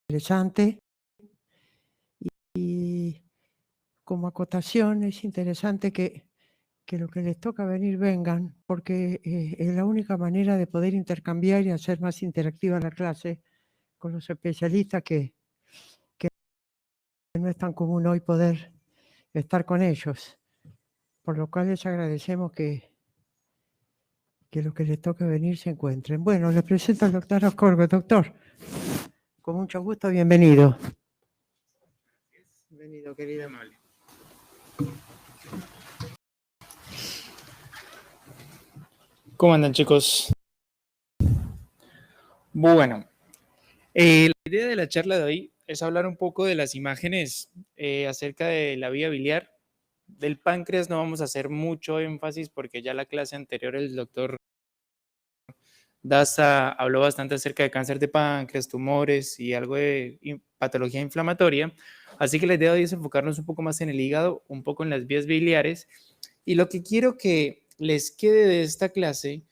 interesante. Y como acotación es interesante que lo que les toca venir vengan, porque es la única manera de poder intercambiar y hacer más interactiva la clase con los especialistas que no es tan común hoy poder estar con ellos. Por lo cual les agradecemos que los que les toca venir se encuentren. Bueno, les presento al doctor Ascorgo. Doctor, con mucho gusto, bienvenido. Bienvenido, querido. ¿Cómo andan, chicos? Bueno, la idea de la charla de hoy es hablar un poco de las imágenes acerca de la vía biliar. Del páncreas no vamos a hacer mucho énfasis porque ya la clase anterior el doctor Daza habló bastante acerca de cáncer de páncreas, tumores y algo de patología inflamatoria. Así que la idea de hoy es enfocarnos un poco más en el hígado, un poco en las vías biliares. Y lo que quiero que les quede de esta clase,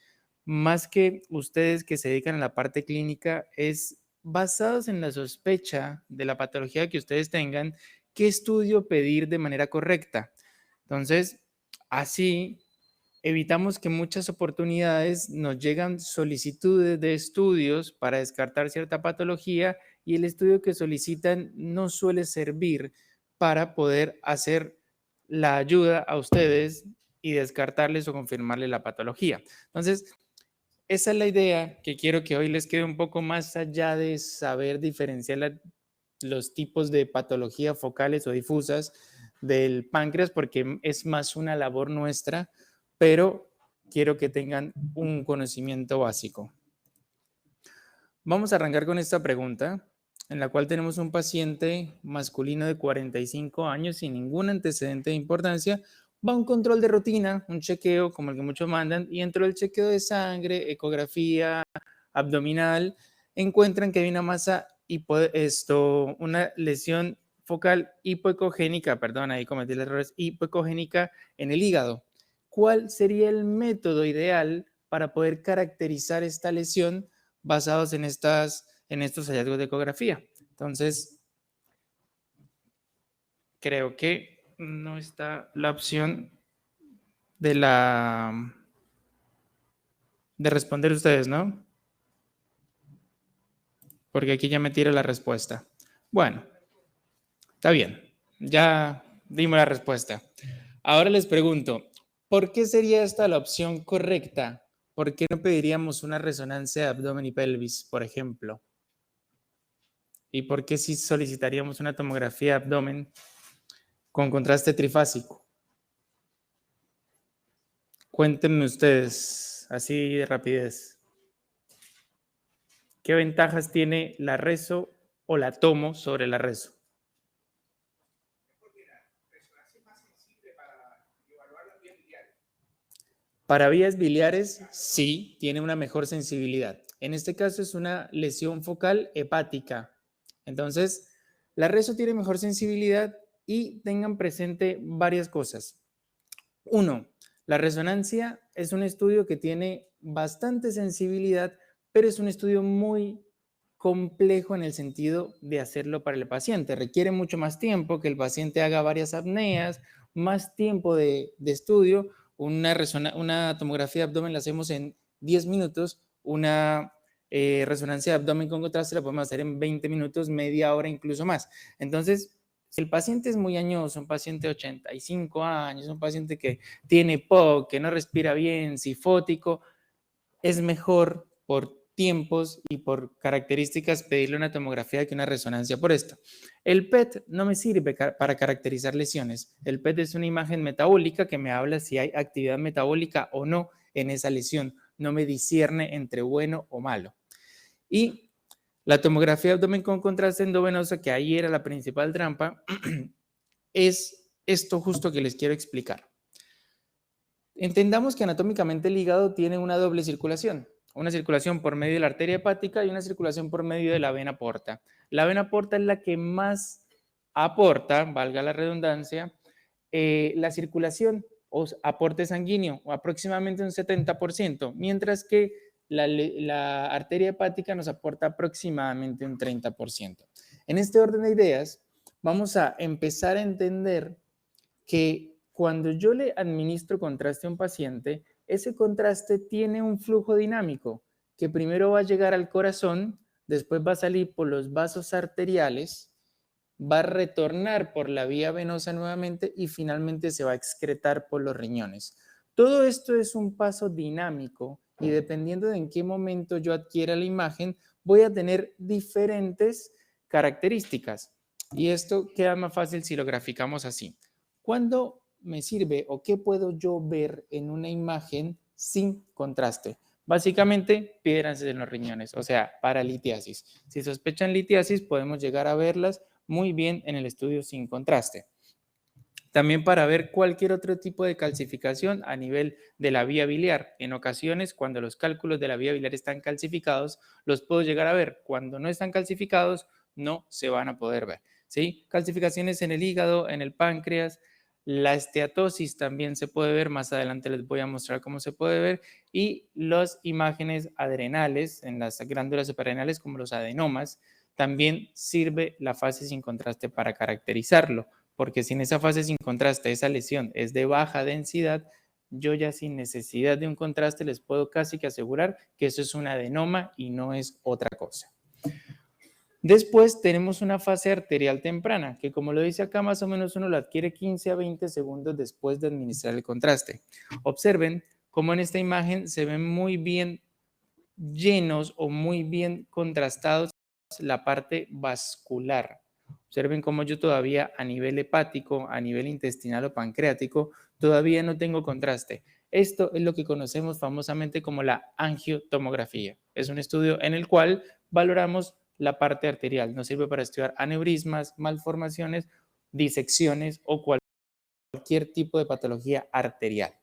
más que ustedes que se dedican a la parte clínica, es basados en la sospecha de la patología que ustedes tengan, qué estudio pedir de manera correcta. Entonces, así evitamos que muchas oportunidades nos llegan solicitudes de estudios para descartar cierta patología y el estudio que solicitan no suele servir para poder hacer la ayuda a ustedes y descartarles o confirmarles la patología. Entonces, esa es la idea que quiero que hoy les quede un poco más allá de saber diferenciar los tipos de patología focales o difusas del páncreas, porque es más una labor nuestra, pero quiero que tengan un conocimiento básico. Vamos a arrancar con esta pregunta, en la cual tenemos un paciente masculino de 45 años sin ningún antecedente de importancia. Va a un control de rutina, un chequeo como el que muchos mandan, y dentro del chequeo de sangre, ecografía abdominal, encuentran que hay una masa, una lesión focal hipoecogénica, perdón, ahí cometí el error, hipoecogénica en el hígado. ¿Cuál sería el método ideal para poder caracterizar esta lesión basados en estos hallazgos de ecografía? Entonces, creo que no está la opción de responder ustedes, ¿no? Porque aquí ya me tira la respuesta. Bueno, está bien, ya dimos la respuesta. Ahora les pregunto, ¿por qué sería esta la opción correcta? ¿Por qué no pediríamos una resonancia de abdomen y pelvis, por ejemplo? ¿Y por qué sí solicitaríamos una tomografía de abdomen con contraste trifásico? Cuéntenme ustedes, así de rapidez. ¿Qué ventajas tiene la reso o la tomo sobre la reso? Para vías biliares, sí, tiene una mejor sensibilidad. En este caso es una lesión focal hepática. Entonces, la reso tiene mejor sensibilidad y tengan presente varias cosas. Uno, la resonancia es un estudio que tiene bastante sensibilidad, pero es un estudio muy complejo en el sentido de hacerlo para el paciente. Requiere mucho más tiempo, que el paciente haga varias apneas, más tiempo de estudio. Una tomografía de abdomen la hacemos en 10 minutos, una resonancia de abdomen con contraste la podemos hacer en 20 minutos, media hora, incluso más. Entonces, si el paciente es muy añoso, un paciente de 85 años, un paciente que tiene POC, que no respira bien, sifótico, es mejor por tiempos y por características pedirle una tomografía que una resonancia por esto. El PET no me sirve para caracterizar lesiones. El PET es una imagen metabólica que me habla si hay actividad metabólica o no en esa lesión. No me discierne entre bueno o malo. Y la tomografía de abdomen con contraste endovenoso, que ahí era la principal trampa, es esto justo que les quiero explicar. Entendamos que anatómicamente el hígado tiene una doble circulación. Una circulación por medio de la arteria hepática y una circulación por medio de la vena porta. La vena porta es la que más aporta, valga la redundancia, la circulación o aporte sanguíneo, o aproximadamente un 70%, mientras que la arteria hepática nos aporta aproximadamente un 30%. En este orden de ideas, vamos a empezar a entender que cuando yo le administro contraste a un paciente, ese contraste tiene un flujo dinámico que primero va a llegar al corazón, después va a salir por los vasos arteriales, va a retornar por la vía venosa nuevamente y finalmente se va a excretar por los riñones. Todo esto es un paso dinámico y dependiendo de en qué momento yo adquiera la imagen, voy a tener diferentes características. Y esto queda más fácil si lo graficamos así. ¿Cuándo me sirve o qué puedo yo ver en una imagen sin contraste? Básicamente, piedras en los riñones, o sea, para litiasis. Si sospechan litiasis, podemos llegar a verlas muy bien en el estudio sin contraste. También para ver cualquier otro tipo de calcificación a nivel de la vía biliar. En ocasiones, cuando los cálculos de la vía biliar están calcificados, los puedo llegar a ver. Cuando no están calcificados, no se van a poder ver. ¿Sí? Calcificaciones en el hígado, en el páncreas. La esteatosis también se puede ver. Más adelante les voy a mostrar cómo se puede ver. Y las imágenes adrenales en las glándulas suprarrenales, como los adenomas, también sirve la fase sin contraste para caracterizarlo. Porque si en esa fase sin contraste esa lesión es de baja densidad, yo ya sin necesidad de un contraste les puedo casi que asegurar que eso es un adenoma y no es otra cosa. Después tenemos una fase arterial temprana, que como lo dice acá, más o menos uno lo adquiere 15 a 20 segundos después de administrar el contraste. Observen cómo en esta imagen se ven muy bien llenos o muy bien contrastados la parte vascular. Observen cómo yo todavía a nivel hepático, a nivel intestinal o pancreático, todavía no tengo contraste. Esto es lo que conocemos famosamente como la angiotomografía. Es un estudio en el cual valoramos la parte arterial. Nos sirve para estudiar aneurismas, malformaciones, disecciones o cualquier tipo de patología arterial.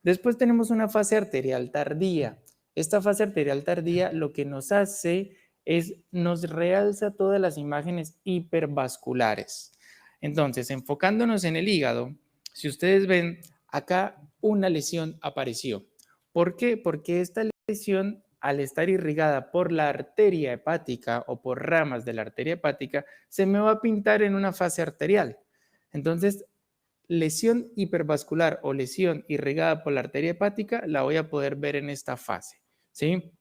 Después tenemos una fase arterial tardía. Esta fase arterial tardía lo que nos hace es nos realza todas las imágenes hipervasculares. Entonces, enfocándonos en el hígado, si ustedes ven, acá una lesión apareció. ¿Por qué? Porque esta lesión, al estar irrigada por la arteria hepática o por ramas de la arteria hepática, se me va a pintar en una fase arterial. Entonces, lesión hipervascular o lesión irrigada por la arteria hepática la voy a poder ver en esta fase, ¿sí?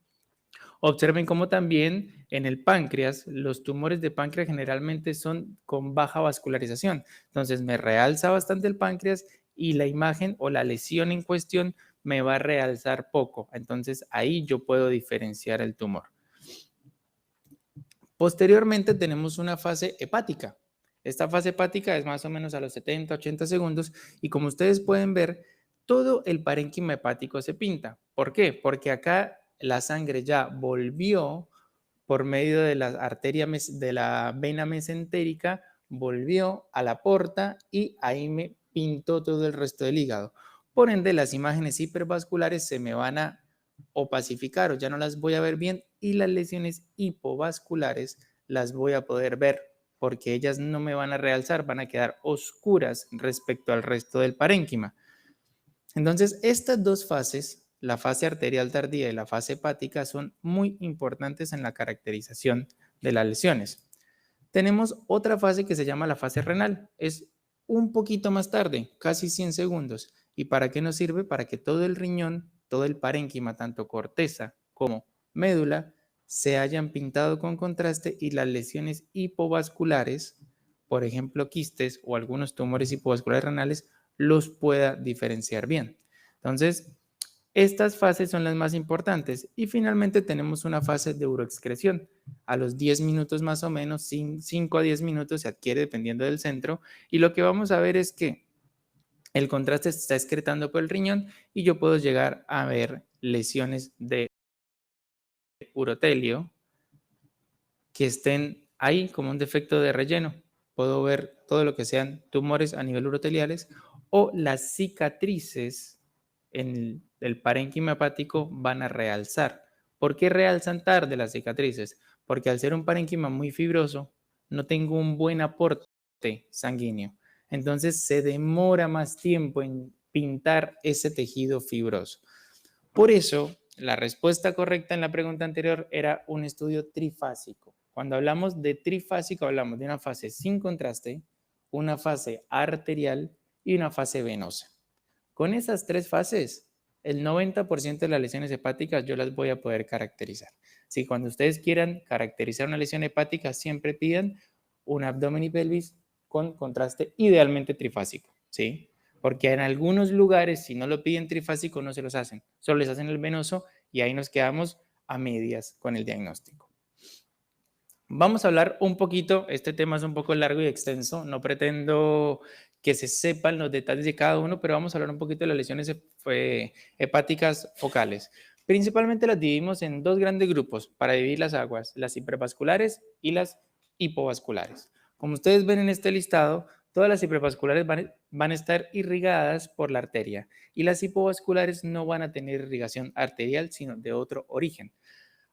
Observen cómo también en el páncreas, los tumores de páncreas generalmente son con baja vascularización. Entonces me realza bastante el páncreas y la imagen o la lesión en cuestión me va a realzar poco. Entonces ahí yo puedo diferenciar el tumor. Posteriormente tenemos una fase hepática. Esta fase hepática es más o menos a los 70, 80 segundos y como ustedes pueden ver, todo el parénquima hepático se pinta. ¿Por qué? Porque acá la sangre ya volvió por medio de la arteria, de la vena mesentérica, volvió a la porta y ahí me pintó todo el resto del hígado. Por ende, las imágenes hipervasculares se me van a opacificar o ya no las voy a ver bien y las lesiones hipovasculares las voy a poder ver porque ellas no me van a realzar, van a quedar oscuras respecto al resto del parénquima. Entonces, estas dos fases, la fase arterial tardía y la fase hepática, son muy importantes en la caracterización de las lesiones. Tenemos otra fase que se llama la fase renal. Es un poquito más tarde, casi 100 segundos. ¿Y para qué nos sirve? Para que todo el riñón, todo el parénquima, tanto corteza como médula, se hayan pintado con contraste y las lesiones hipovasculares, por ejemplo, quistes o algunos tumores hipovasculares renales, los pueda diferenciar bien. Entonces, estas fases son las más importantes y finalmente tenemos una fase de uroexcreción. A los 10 minutos más o menos, 5 a 10 minutos se adquiere dependiendo del centro y lo que vamos a ver es que el contraste se está excretando por el riñón y yo puedo llegar a ver lesiones de urotelio que estén ahí como un defecto de relleno. Puedo ver todo lo que sean tumores a nivel uroteliales o las cicatrices en el parénquima hepático van a realzar. ¿Por qué realzan tarde las cicatrices? Porque al ser un parénquima muy fibroso, no tengo un buen aporte sanguíneo. Entonces se demora más tiempo en pintar ese tejido fibroso. Por eso La respuesta correcta en la pregunta anterior era un estudio trifásico. Cuando hablamos de trifásico, hablamos de una fase sin contraste, una fase arterial y una fase venosa. Con esas tres fases, el 90% de las lesiones hepáticas yo las voy a poder caracterizar. Si cuando ustedes quieran caracterizar una lesión hepática, siempre pidan un abdomen y pelvis con contraste idealmente trifásico, ¿sí? Porque en algunos lugares, si no lo piden trifásico, no se los hacen. Solo les hacen el venoso y ahí nos quedamos a medias con el diagnóstico. Vamos a hablar un poquito, este tema es un poco largo y extenso, no pretendo que se sepan los detalles de cada uno, pero vamos a hablar un poquito de las lesiones hepáticas focales. Principalmente las dividimos en dos grandes grupos para dividir las aguas, las hipervasculares y las hipovasculares. Como ustedes ven en este listado, todas las hipervasculares van a estar irrigadas por la arteria y las hipovasculares no van a tener irrigación arterial, sino de otro origen.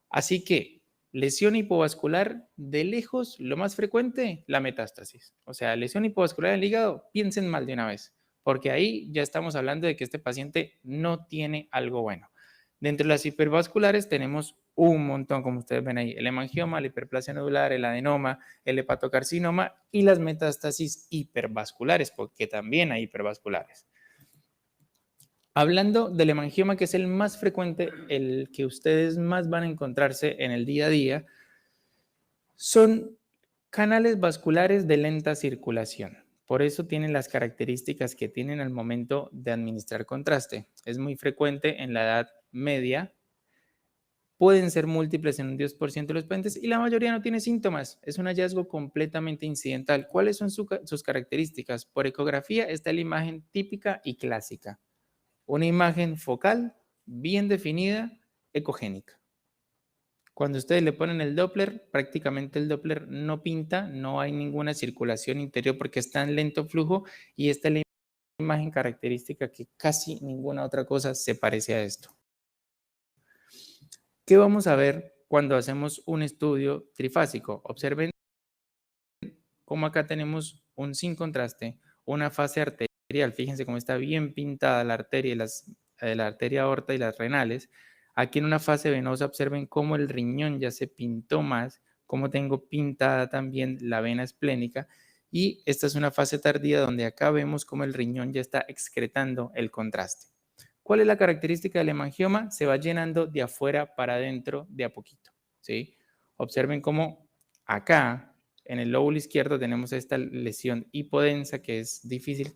Así que lesión hipovascular, de lejos, lo más frecuente, la metástasis. O sea, lesión hipovascular en el hígado, piensen mal de una vez, porque ahí ya estamos hablando de que este paciente no tiene algo bueno. Dentro de las hipervasculares tenemos un montón, como ustedes ven ahí, el hemangioma, la hiperplasia nodular, el adenoma, el hepatocarcinoma y las metástasis hipervasculares, porque también hay hipervasculares. Hablando del hemangioma, que es el más frecuente, el que ustedes más van a encontrarse en el día a día, son canales vasculares de lenta circulación. Por eso tienen las características que tienen al momento de administrar contraste. Es muy frecuente en la edad media. Pueden ser múltiples en un 10% de los pacientes y la mayoría no tiene síntomas. Es un hallazgo completamente incidental. ¿Cuáles son sus características? Por ecografía está la imagen típica y clásica. Una imagen focal bien definida, ecogénica. Cuando ustedes le ponen el Doppler, prácticamente el Doppler no pinta, no hay ninguna circulación interior porque está en lento flujo y esta es la imagen característica que casi ninguna otra cosa se parece a esto. ¿Qué vamos a ver cuando hacemos un estudio trifásico? Observen cómo acá tenemos un sin contraste, una fase arterial. Fíjense cómo está bien pintada la arteria, la arteria aorta y las renales. Aquí en una fase venosa observen cómo el riñón ya se pintó más, cómo tengo pintada también la vena esplénica. Y esta es una fase tardía donde acá vemos cómo el riñón ya está excretando el contraste. ¿Cuál es la característica del hemangioma? Se va llenando de afuera para adentro de a poquito, ¿sí? Observen cómo acá, en el lóbulo izquierdo, tenemos esta lesión hipodensa que es difícil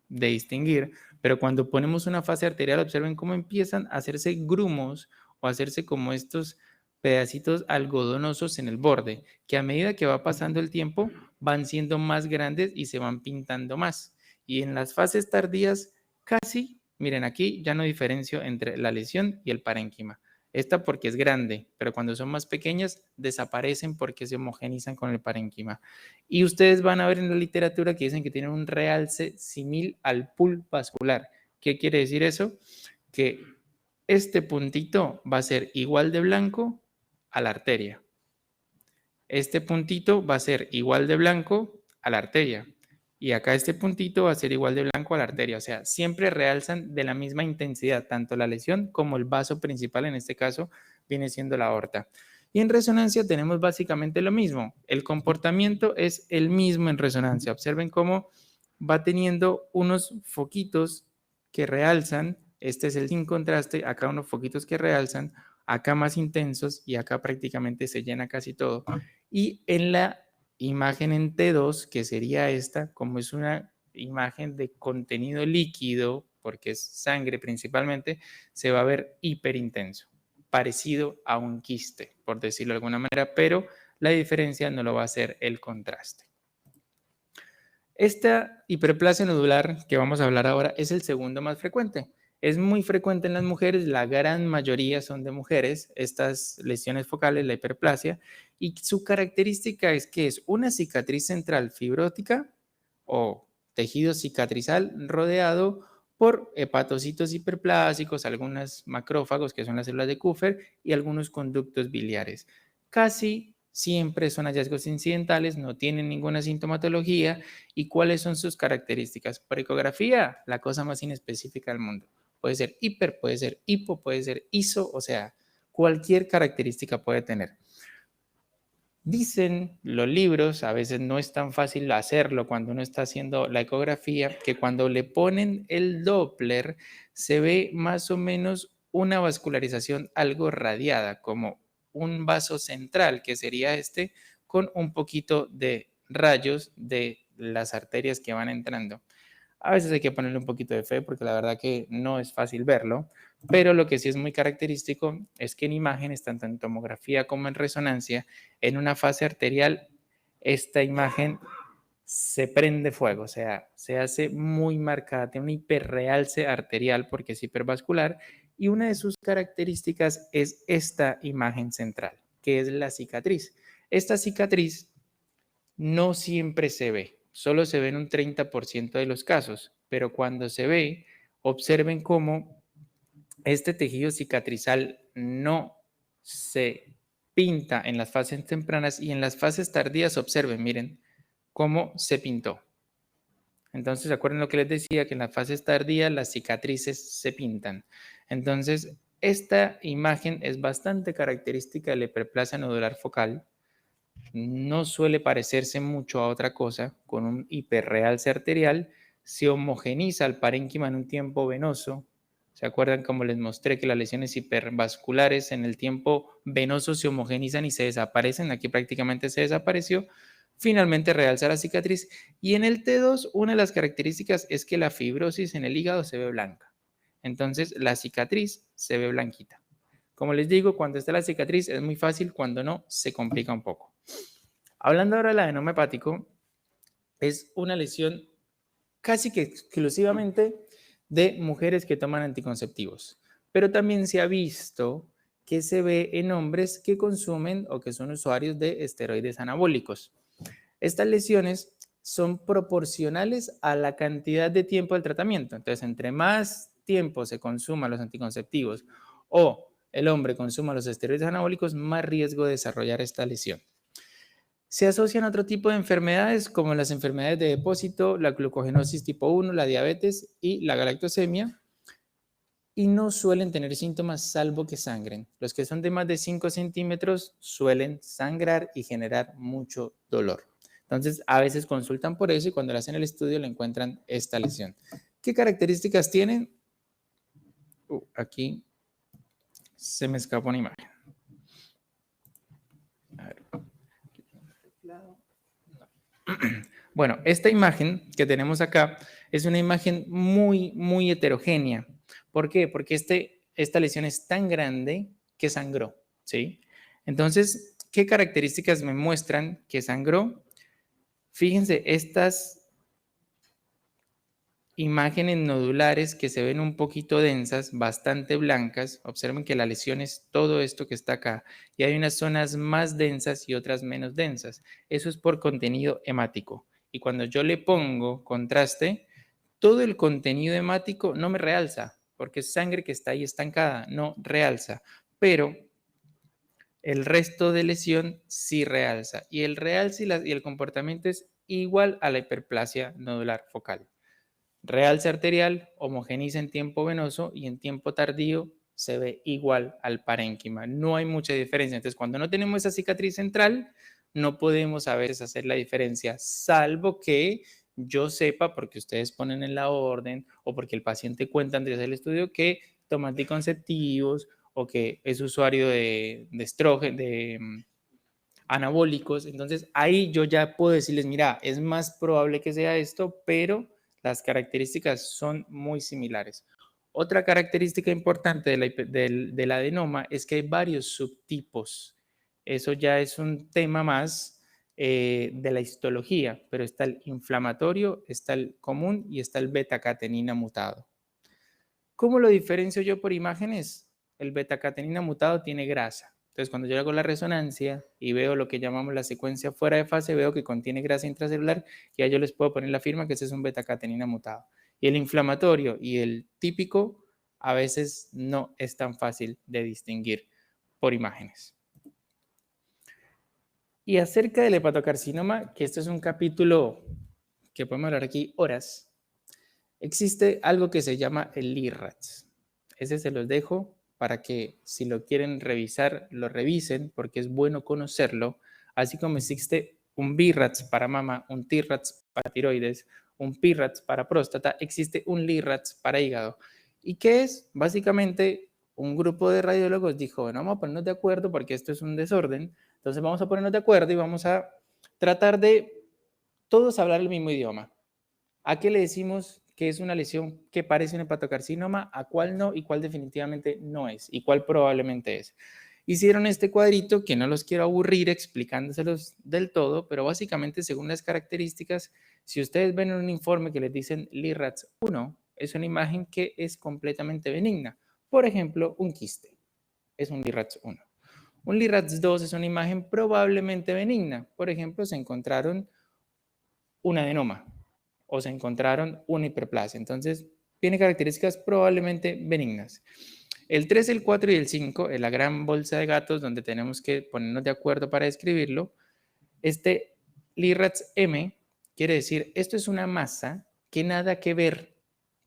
de distinguir, pero cuando ponemos una fase arterial, observen cómo empiezan a hacerse grumos o a hacerse como estos pedacitos algodonosos en el borde, que a medida que va pasando el tiempo van siendo más grandes y se van pintando más. Y en las fases tardías, casi, miren aquí, ya no diferencio entre la lesión y el parénquima. Esta porque es grande, pero cuando son más pequeñas desaparecen porque se homogenizan con el parénquima. Y ustedes van a ver en la literatura que dicen que tienen un realce simil al pool vascular. ¿Qué quiere decir eso? Que este puntito va a ser igual de blanco a la arteria. Este puntito va a ser igual de blanco a la arteria. Y acá este puntito va a ser igual de blanco a la arteria. O sea, siempre realzan de la misma intensidad, tanto la lesión como el vaso principal, en este caso, viene siendo la aorta. Y en resonancia tenemos básicamente lo mismo. El comportamiento es el mismo en resonancia. Observen cómo va teniendo unos foquitos que realzan. Este es el sin contraste. Acá unos foquitos que realzan, acá más intensos y acá prácticamente se llena casi todo. Y en la imagen en T2, que sería esta, como es una imagen de contenido líquido, porque es sangre principalmente, se va a ver hiperintenso, parecido a un quiste, por decirlo de alguna manera, pero la diferencia no lo va a hacer el contraste. Esta hiperplasia nodular que vamos a hablar ahora es el segundo más frecuente. Es muy frecuente en las mujeres, la gran mayoría son de mujeres, estas lesiones focales, la hiperplasia, y su característica es que es una cicatriz central fibrótica o tejido cicatrizal rodeado por hepatocitos hiperplásicos, algunos macrófagos que son las células de Kupffer y algunos conductos biliares. Casi siempre son hallazgos incidentales, no tienen ninguna sintomatología. ¿Y cuáles son sus características? Por ecografía, la cosa más inespecífica del mundo. puede ser hiper, puede ser hipo, puede ser iso, o sea, cualquier característica puede tener. Dicen los libros, a veces no es tan fácil hacerlo cuando uno está haciendo la ecografía, que cuando le ponen el Doppler se ve más o menos una vascularización algo radiada, como un vaso central, que sería este, con un poquito de rayos de las arterias que van entrando. A veces hay que ponerle un poquito de fe porque la verdad que no es fácil verlo, pero lo que sí es muy característico es que en imágenes, tanto en tomografía como en resonancia, en una fase arterial, esta imagen se prende fuego, o sea, se hace muy marcada, tiene un hiperrealce arterial porque es hipervascular y una de sus características es esta imagen central, que es la cicatriz. Esta cicatriz no siempre se ve, solo se ve en un 30% de los casos, pero cuando se ve, observen cómo este tejido cicatrizal no se pinta en las fases tempranas y en las fases tardías, observen, miren cómo se pintó. Entonces, acuerden lo que les decía, que en las fases tardías las cicatrices se pintan. Entonces, esta imagen es bastante característica de la hiperplasia nodular focal. No suele parecerse mucho a otra cosa, con un hiperrealce arterial, se homogeniza el parénquima en un tiempo venoso. ¿Se acuerdan como les mostré que las lesiones hipervasculares en el tiempo venoso se homogenizan y se desaparecen? Aquí prácticamente se desapareció. Finalmente realza la cicatriz y en el T2 una de las características es que la fibrosis en el hígado se ve blanca. Entonces la cicatriz se ve blanquita. Como les digo, cuando está la cicatriz es muy fácil, cuando no se complica un poco. Hablando ahora del adenoma hepático, es una lesión casi que exclusivamente de mujeres que toman anticonceptivos, pero también se ha visto que se ve en hombres que consumen o que son usuarios de esteroides anabólicos. Estas lesiones son proporcionales a la cantidad de tiempo del tratamiento. Entonces, entre más tiempo se consuman los anticonceptivos o el hombre consuma los esteroides anabólicos, más riesgo de desarrollar esta lesión. Se asocian a otro tipo de enfermedades como las enfermedades de depósito, la glucogenosis tipo 1, la diabetes y la galactosemia, y no suelen tener síntomas salvo que sangren. Los que son de más de 5 centímetros suelen sangrar y generar mucho dolor. Entonces, a veces consultan por eso y cuando le hacen el estudio le encuentran esta lesión. ¿Qué características tienen? Aquí se me escapa una imagen. A ver. Bueno, esta imagen que tenemos acá es una imagen muy heterogénea. ¿Por qué? Porque esta lesión es tan grande que sangró, ¿sí? Entonces, ¿qué características me muestran que sangró? Fíjense, estas imágenes nodulares que se ven un poquito densas, bastante blancas. Observen que la lesión es todo esto que está acá y hay unas zonas más densas y otras menos densas. Eso es por contenido hemático. Y cuando yo le pongo contraste, todo el contenido hemático no me realza, porque es sangre que está ahí estancada, no realza. Pero el resto de lesión sí realza. Y el realce y el comportamiento es igual a la hiperplasia nodular focal. Realce arterial, homogeniza en tiempo venoso y en tiempo tardío se ve igual al parénquima. No hay mucha diferencia. Entonces, cuando no tenemos esa cicatriz central, no podemos a veces hacer la diferencia, salvo que yo sepa, porque ustedes ponen en la orden o porque el paciente cuenta antes de hacer el estudio que toma anticonceptivos o que es usuario de estrógeno, de anabólicos. Entonces, ahí yo ya puedo decirles, mira, es más probable que sea esto, pero las características son muy similares. Otra característica importante del adenoma es que hay varios subtipos. Eso ya es un tema más de la histología, pero está el inflamatorio, está el común y está el beta-catenina mutado. ¿Cómo lo diferencio yo por imágenes? El beta-catenina mutado tiene grasa. Entonces, cuando yo hago la resonancia y veo lo que llamamos la secuencia fuera de fase, veo que contiene grasa intracelular y ya yo les puedo poner la firma que ese es un beta-catenina mutado. Y el inflamatorio y el típico a veces no es tan fácil de distinguir por imágenes. Y acerca del hepatocarcinoma, que esto es un capítulo que podemos hablar aquí horas, existe algo que se llama el IRATS. Ese se los dejo para que si lo quieren revisar, lo revisen, porque es bueno conocerlo. Así como existe un BIRATS para mama, un TIRATS para tiroides, un PIRATS para próstata, existe un LIRATS para hígado. ¿Y qué es? Básicamente, un grupo de radiólogos dijo, bueno, vamos a ponernos de acuerdo porque esto es un desorden, entonces vamos a ponernos de acuerdo y vamos a tratar de todos hablar el mismo idioma. ¿A qué le decimos que es una lesión que parece un hepatocarcinoma? ¿A cuál no? ¿Y cuál definitivamente no es? ¿Y cuál probablemente es? Hicieron este cuadrito que no los quiero aburrir explicándoselos del todo, pero básicamente según las características, si ustedes ven en un informe que les dicen LIRATS 1, es una imagen que es completamente benigna. Por ejemplo, un quiste es un LIRATS 1. Un LIRATS 2 es una imagen probablemente benigna. Por ejemplo, se encontraron un adenoma o se encontraron una hiperplasia. Entonces, tiene características probablemente benignas. El 3, el 4 y el 5 es la gran bolsa de gatos donde tenemos que ponernos de acuerdo para describirlo. Este LIRATS M quiere decir, esto es una masa que nada que ver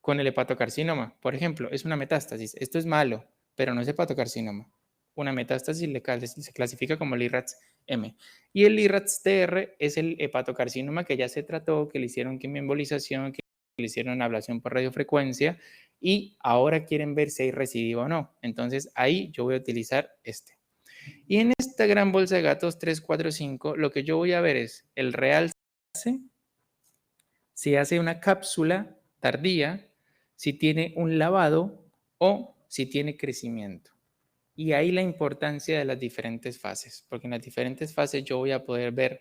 con el hepatocarcinoma. Por ejemplo, es una metástasis. Esto es malo, pero no es hepatocarcinoma. Una metástasis se clasifica como LIRATS M. Y el LIRATS TR es el hepatocarcinoma que ya se trató, que le hicieron quimioembolización, que le hicieron ablación por radiofrecuencia y ahora quieren ver si hay recidivo o no. Entonces ahí yo voy a utilizar este. Y en esta gran bolsa de gatos 3, 4, 5, lo que yo voy a ver es el realce, si hace una cápsula tardía, si tiene un lavado o si tiene crecimiento. Y ahí la importancia de las diferentes fases, porque en las diferentes fases yo voy a poder ver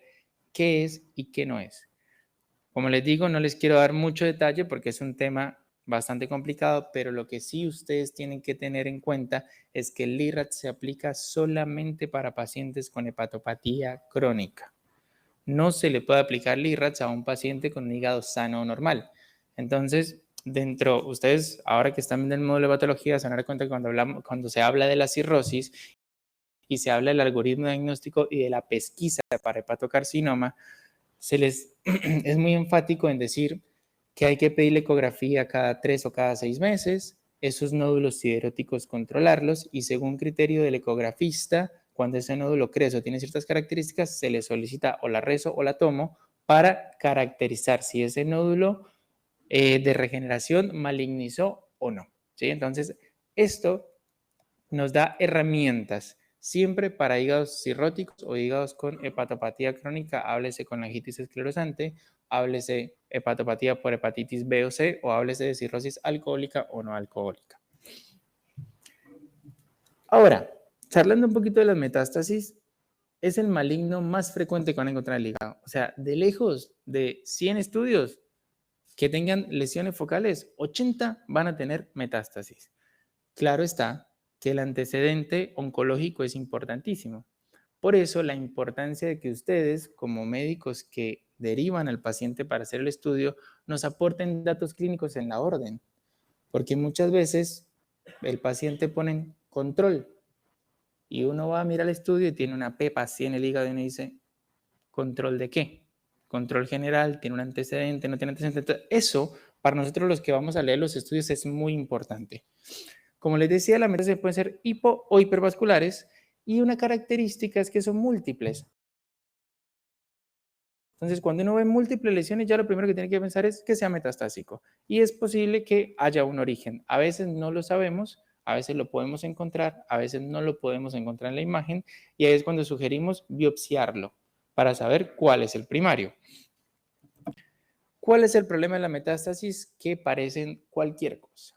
qué es y qué no es. Como les digo, no les quiero dar mucho detalle porque es un tema bastante complicado, pero lo que sí ustedes tienen que tener en cuenta es que el LIRATS se aplica solamente para pacientes con hepatopatía crónica. No se le puede aplicar LIRATS a un paciente con un hígado sano o normal. Entonces, ustedes ahora que están en el módulo de patología se van a dar cuenta que cuando se habla de la cirrosis y se habla del algoritmo diagnóstico y de la pesquisa para hepatocarcinoma, es muy enfático en decir que hay que pedir ecografía cada 3 o cada 6 meses, esos nódulos sideróticos controlarlos y según criterio del ecografista, cuando ese nódulo crece o tiene ciertas características, se le solicita o la rezo o la tomo para caracterizar si ese nódulo de regeneración malignizó o no. ¿Sí? Entonces, esto nos da herramientas siempre para hígados cirróticos o hígados con hepatopatía crónica, háblese con angitis esclerosante, háblese hepatopatía por hepatitis B o C o háblese de cirrosis alcohólica o no alcohólica. Ahora, charlando un poquito de las metástasis, es el maligno más frecuente que van a encontrar en el hígado. O sea, de lejos de 100 estudios que tengan lesiones focales, 80 van a tener metástasis. Claro está que el antecedente oncológico es importantísimo. Por eso la importancia de que ustedes, como médicos que derivan al paciente para hacer el estudio, nos aporten datos clínicos en la orden. Porque muchas veces el paciente pone control y uno va a mirar el estudio y tiene una pepa así en el hígado y uno dice, ¿control de qué? Control general, tiene un antecedente, no tiene antecedente. Entonces, eso, para nosotros los que vamos a leer los estudios, es muy importante. Como les decía, las metástasis pueden ser hipo o hipervasculares y una característica es que son múltiples. Entonces, cuando uno ve múltiples lesiones, ya lo primero que tiene que pensar es que sea metastásico. Y es posible que haya un origen. A veces no lo sabemos, a veces lo podemos encontrar, a veces no lo podemos encontrar en la imagen, y ahí es cuando sugerimos biopsiarlo para saber cuál es el primario. ¿Cuál es el problema de la metástasis? Que parecen cualquier cosa.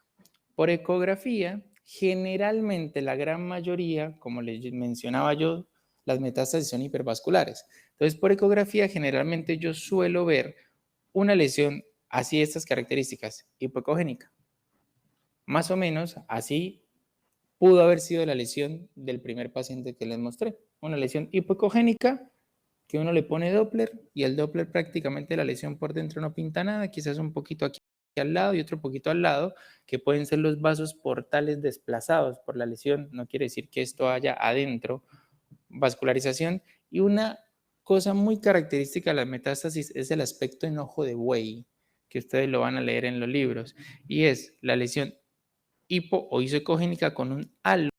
Por ecografía, generalmente la gran mayoría, como les mencionaba yo, las metástasis son hipervasculares. Entonces, por ecografía, generalmente yo suelo ver una lesión así de estas características, hipocogénica. Más o menos así pudo haber sido la lesión del primer paciente que les mostré. Una lesión hipocogénica que uno le pone Doppler y el Doppler prácticamente la lesión por dentro no pinta nada, quizás un poquito aquí al lado y otro poquito al lado, que pueden ser los vasos portales desplazados por la lesión, no quiere decir que esto haya adentro vascularización. Y una cosa muy característica de la metástasis es el aspecto en ojo de buey, que ustedes lo van a leer en los libros, y es la lesión hipo o isoecogénica con un halo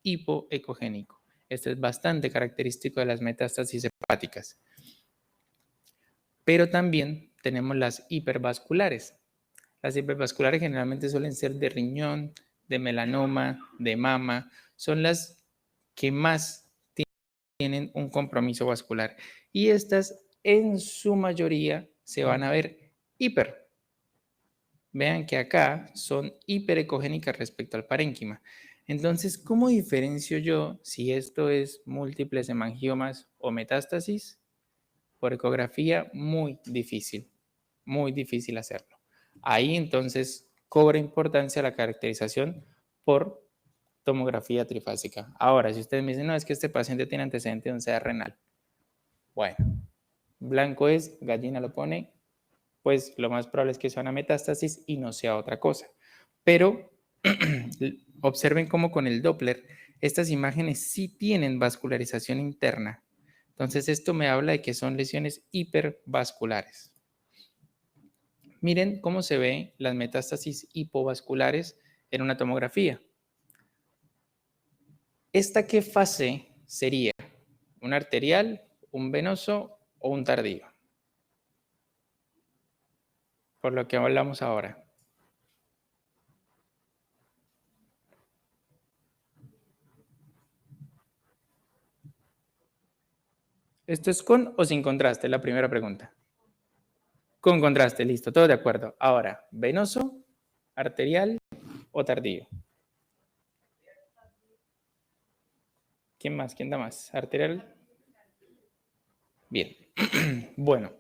hipoecogénico. Esto es bastante característico de las metástasis hepáticas. Pero también tenemos las hipervasculares. Las hipervasculares generalmente suelen ser de riñón, de melanoma, de mama. Son las que más tienen un compromiso vascular. Y estas en su mayoría se van a ver hiper. Vean que acá son hiperecogénicas respecto al parénquima. Entonces, ¿cómo diferencio yo si esto es múltiples hemangiomas o metástasis? Por ecografía, muy difícil hacerlo. Ahí entonces cobra importancia la caracterización por tomografía trifásica. Ahora, si ustedes me dicen, no, es que este paciente tiene antecedente de un SEA renal. Bueno, blanco es, gallina lo pone, pues lo más probable es que sea una metástasis y no sea otra cosa. Pero observen cómo con el Doppler estas imágenes sí tienen vascularización interna. Entonces esto me habla de que son lesiones hipervasculares. Miren cómo se ven las metástasis hipovasculares en una tomografía. ¿Esta qué fase sería? ¿Un arterial, un venoso o un tardío? Por lo que hablamos ahora. ¿Esto es con o sin contraste? La primera pregunta. Con contraste, listo, todo de acuerdo. Ahora, venoso, arterial o tardío. ¿Quién más? ¿Quién da más? ¿Arterial? Bien. Bueno,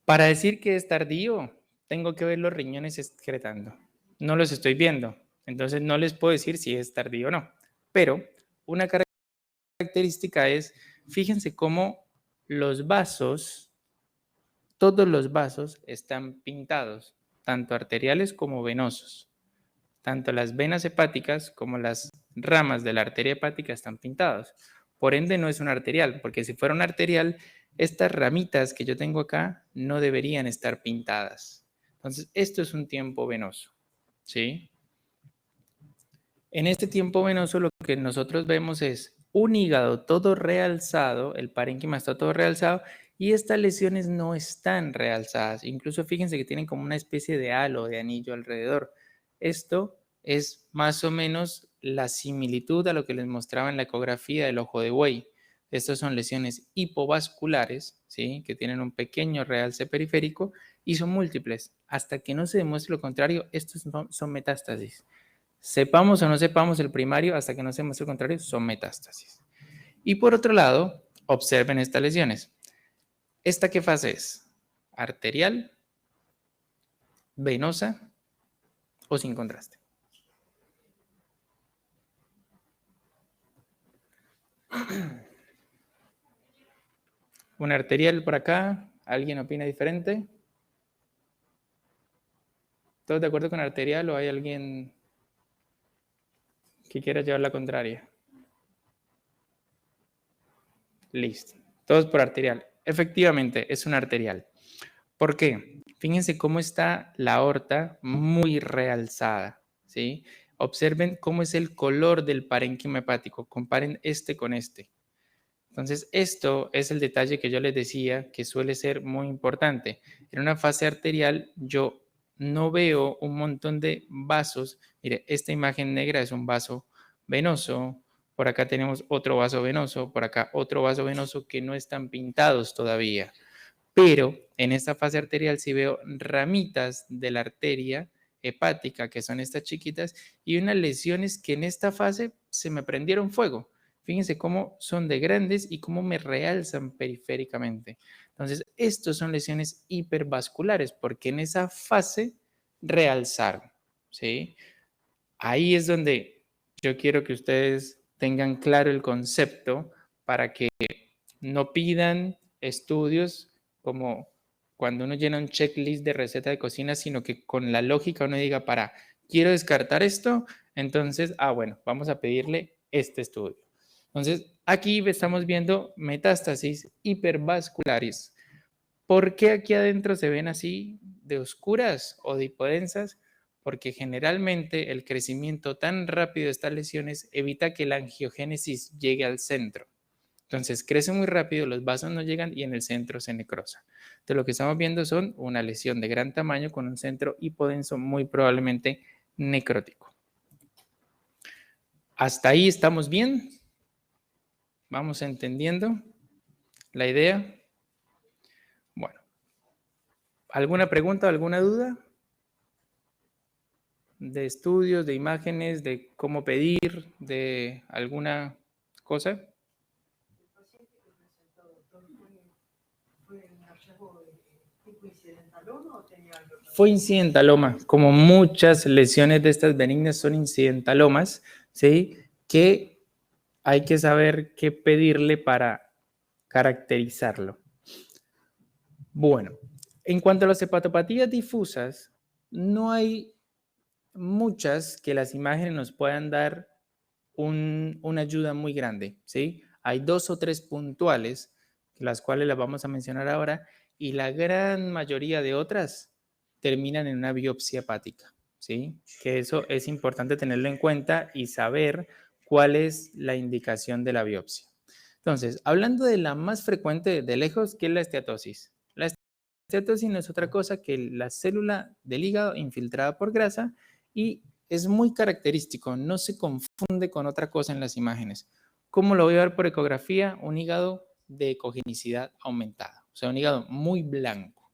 para decir que es tardío, tengo que ver los riñones excretando. No los estoy viendo, entonces no les puedo decir si es tardío o no. Pero una característica es, fíjense cómo los vasos, todos los vasos están pintados, tanto arteriales como venosos. Tanto las venas hepáticas como las ramas de la arteria hepática están pintados. Por ende, no es un arterial, porque si fuera un arterial, estas ramitas que yo tengo acá no deberían estar pintadas. Entonces, esto es un tiempo venoso, ¿sí? En este tiempo venoso lo que nosotros vemos es un hígado todo realzado, el parénquima está todo realzado y estas lesiones no están realzadas. Incluso fíjense que tienen como una especie de halo, de anillo alrededor. Esto es más o menos la similitud a lo que les mostraba en la ecografía del ojo de buey. Estas son lesiones hipovasculares, ¿sí? Que tienen un pequeño realce periférico y son múltiples. Hasta que no se demuestre lo contrario, estos son metástasis. Sepamos o no sepamos el primario, hasta que no se muestre lo contrario, son metástasis. Y por otro lado, observen estas lesiones. ¿Esta qué fase es? ¿Arterial, venosa o sin contraste? ¿Un arterial por acá? ¿Alguien opina diferente? ¿Todos de acuerdo con arterial o hay alguien que quiera llevar la contraria? Listo. Todos por arterial. Efectivamente, es un arterial. ¿Por qué? Fíjense cómo está la aorta muy realzada, ¿sí? Observen cómo es el color del parénquima hepático. Comparen este con este. Entonces, esto es el detalle que yo les decía que suele ser muy importante. En una fase arterial, yo no veo un montón de vasos. Mire, esta imagen negra es un vaso venoso. Por acá tenemos otro vaso venoso. Por acá otro vaso venoso que no están pintados todavía. Pero en esta fase arterial sí veo ramitas de la arteria hepática, que son estas chiquitas, y unas lesiones que en esta fase se me prendieron fuego. Fíjense cómo son de grandes y cómo me realzan periféricamente. Entonces, estos son lesiones hipervasculares, porque en esa fase realzaron, ¿sí? Ahí es donde yo quiero que ustedes tengan claro el concepto para que no pidan estudios como cuando uno llena un checklist de receta de cocina, sino que con la lógica uno diga, quiero descartar esto, entonces, bueno, vamos a pedirle este estudio. Entonces, aquí estamos viendo metástasis hipervasculares. ¿Por qué aquí adentro se ven así de oscuras o de hipodensas? porque generalmente el crecimiento tan rápido de estas lesiones evita que la angiogénesis llegue al centro. Entonces crece muy rápido, los vasos no llegan y en el centro se necrosa. Entonces lo que estamos viendo son una lesión de gran tamaño con un centro hipodenso muy probablemente necrótico. ¿Hasta ahí estamos bien? ¿Vamos entendiendo la idea? Bueno, ¿alguna pregunta o alguna duda? De estudios, de imágenes, de cómo pedir, de alguna cosa. Fue incidentaloma, como muchas lesiones de estas benignas son incidentalomas, ¿sí? Que hay que saber qué pedirle para caracterizarlo. Bueno, en cuanto a las hepatopatías difusas, no hay muchas que las imágenes nos puedan dar una ayuda muy grande, ¿sí? Hay 2 o 3 puntuales, las cuales las vamos a mencionar ahora, y la gran mayoría de otras terminan en una biopsia hepática, ¿sí? Que eso es importante tenerlo en cuenta y saber cuál es la indicación de la biopsia. Entonces, hablando de la más frecuente de lejos, ¿qué es la esteatosis? La esteatosis no es otra cosa que la célula del hígado infiltrada por grasa y es muy característico, no se confunde con otra cosa en las imágenes. ¿Cómo lo voy a ver por ecografía? Un hígado de ecogenicidad aumentada, o sea, un hígado muy blanco.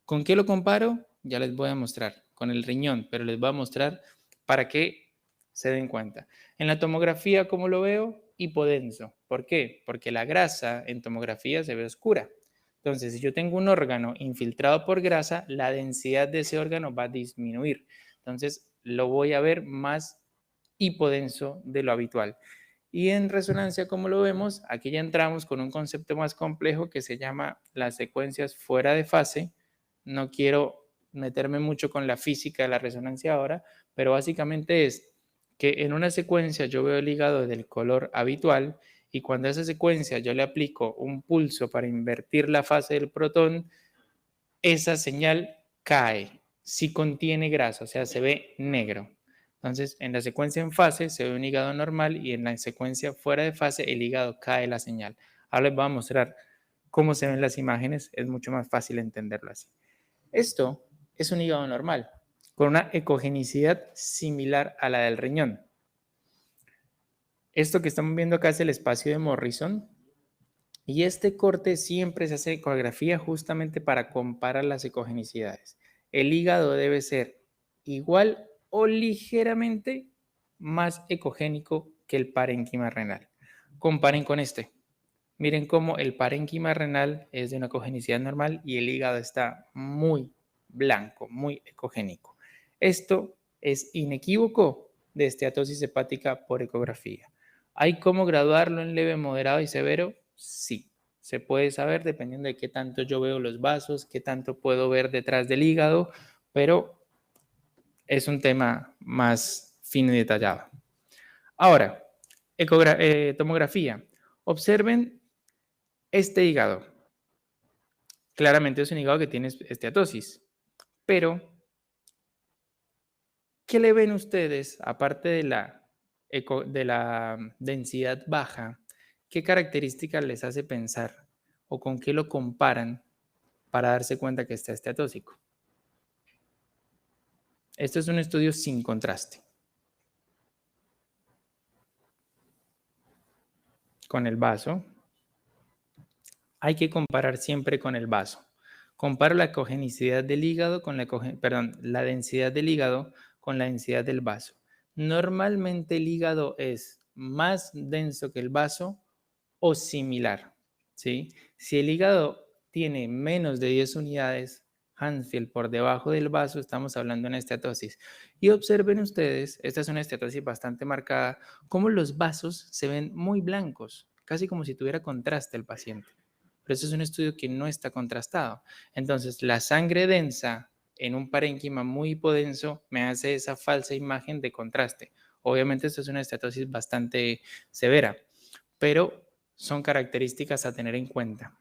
¿Con qué lo comparo? Ya les voy a mostrar, con el riñón, pero les voy a mostrar para que se den cuenta. En la tomografía, ¿cómo lo veo? Hipodenso. ¿Por qué? Porque la grasa en tomografía se ve oscura. Entonces, si yo tengo un órgano infiltrado por grasa, la densidad de ese órgano va a disminuir. Entonces, lo voy a ver más hipodenso de lo habitual. Y en resonancia, como lo vemos, aquí ya entramos con un concepto más complejo que se llama las secuencias fuera de fase. No quiero meterme mucho con la física de la resonancia ahora, pero básicamente es que en una secuencia yo veo el hígado del color habitual y cuando a esa secuencia yo le aplico un pulso para invertir la fase del protón, esa señal cae si contiene grasa, o sea, se ve negro. Entonces, en la secuencia en fase se ve un hígado normal y en la secuencia fuera de fase el hígado cae la señal. Ahora les voy a mostrar cómo se ven las imágenes, es mucho más fácil entenderlo así. Esto es un hígado normal, con una ecogenicidad similar a la del riñón. Esto que estamos viendo acá es el espacio de Morrison y este corte siempre se hace ecografía justamente para comparar las ecogenicidades. El hígado debe ser igual o ligeramente más ecogénico que el parénquima renal. Comparen con este. Miren cómo el parénquima renal es de una ecogenicidad normal y el hígado está muy blanco, muy ecogénico. Esto es inequívoco de esteatosis hepática por ecografía. ¿Hay cómo graduarlo en leve, moderado y severo? Sí, se puede saber dependiendo de qué tanto yo veo los vasos, qué tanto puedo ver detrás del hígado, pero es un tema más fino y detallado. Ahora, tomografía. Observen este hígado. Claramente es un hígado que tiene esteatosis, pero ¿qué le ven ustedes, aparte de la densidad baja? ¿Qué características les hace pensar o con qué lo comparan para darse cuenta que está esteatósico? Esto es un estudio sin contraste. Con el vaso. Hay que comparar siempre con el vaso. Comparo la ecogenicidad del hígado con la densidad del hígado con la densidad del vaso. Normalmente el hígado es más denso que el vaso o similar, ¿sí? Si el hígado tiene menos de 10 unidades Hansfield por debajo del vaso, estamos hablando de una esteatosis. Y observen ustedes, esta es una esteatosis bastante marcada, cómo los vasos se ven muy blancos, casi como si tuviera contraste el paciente. Pero eso es un estudio que no está contrastado. Entonces, la sangre densa en un parénquima muy hipodenso me hace esa falsa imagen de contraste. Obviamente, esto es una esteatosis bastante severa, pero son características a tener en cuenta.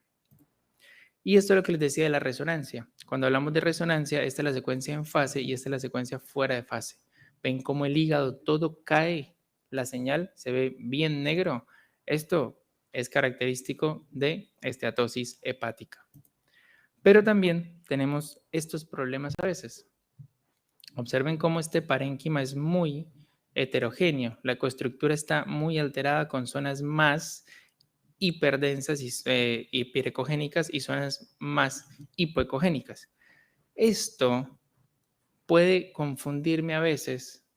Y esto es lo que les decía de la resonancia. Cuando hablamos de resonancia, esta es la secuencia en fase y esta es la secuencia fuera de fase. Ven cómo el hígado todo cae, la señal se ve bien negro. Esto es característico de esteatosis hepática. Pero también tenemos estos problemas a veces. Observen cómo este parénquima es muy heterogéneo. La ecoestructura está muy alterada con zonas más hiperdensas y hiperecogénicas y zonas más hipoecogénicas. Esto puede confundirme a veces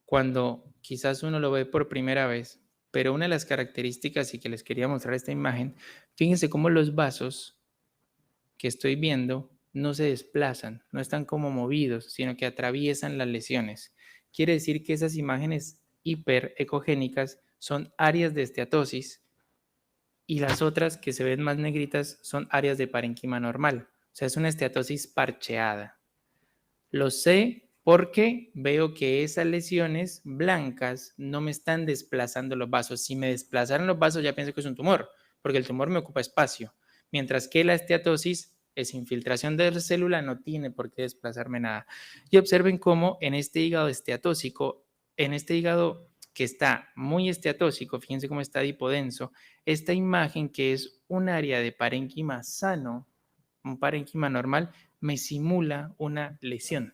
cuando quizás uno lo ve por primera vez, pero una de las características y que les quería mostrar esta imagen, fíjense cómo los vasos que estoy viendo no se desplazan, no están como movidos, sino que atraviesan las lesiones. Quiere decir que esas imágenes hiperecogénicas son áreas de esteatosis y las otras que se ven más negritas son áreas de parénquima normal. O sea, es una esteatosis parcheada. Lo sé porque veo que esas lesiones blancas no me están desplazando los vasos. Si me desplazaran los vasos ya pienso que es un tumor, porque el tumor me ocupa espacio. Mientras que la esteatosis es infiltración de la célula, no tiene por qué desplazarme nada. Y observen cómo en este hígado esteatóxico, en este hígado que está muy esteatóxico, fíjense cómo está hipodenso, esta imagen que es un área de parénquima sano, un parénquima normal, me simula una lesión.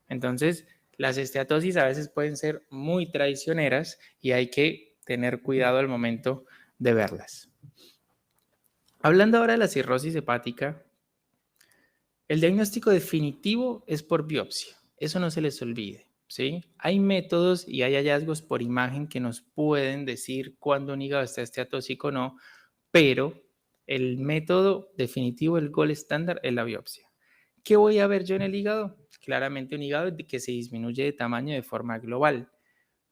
Entonces, las esteatosis a veces pueden ser muy traicioneras y hay que tener cuidado al momento de verlas. Hablando ahora de la cirrosis hepática, el diagnóstico definitivo es por biopsia. Eso no se les olvide, ¿sí? Hay métodos y hay hallazgos por imagen que nos pueden decir cuándo un hígado está esteatóxico o no, pero el método definitivo, el gold estándar, es la biopsia. ¿Qué voy a ver yo en el hígado? Claramente un hígado que se disminuye de tamaño de forma global.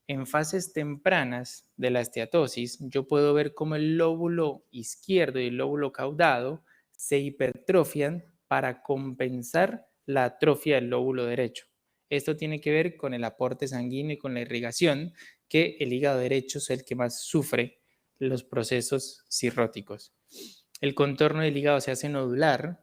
En fases tempranas de la esteatosis, yo puedo ver cómo el lóbulo izquierdo y el lóbulo caudado se hipertrofian para compensar la atrofia del lóbulo derecho. Esto tiene que ver con el aporte sanguíneo y con la irrigación, que el hígado derecho es el que más sufre los procesos cirróticos. El contorno del hígado se hace nodular